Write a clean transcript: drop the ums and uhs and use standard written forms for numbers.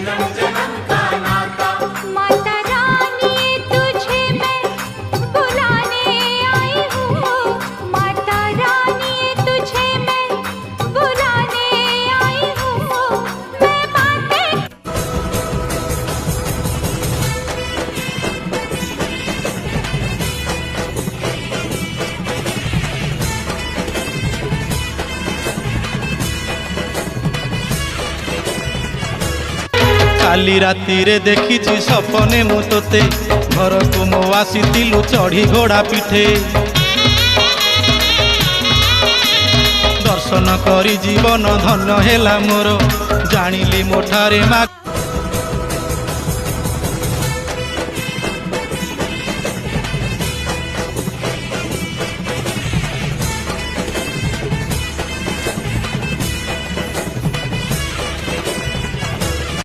जन्म जन्म का नाता। माता रानी तुझे मैं बुलाने आई हूँ, माता रानी तुझे मैं बुलाने आई हूँ। मैं बातें काली राति रे देखी सपने मु तोते घर को मो आसीलु चढ़ी घोड़ा पिठे दर्शन करी जीवन धन हेला मोर जानिली मोठारे मा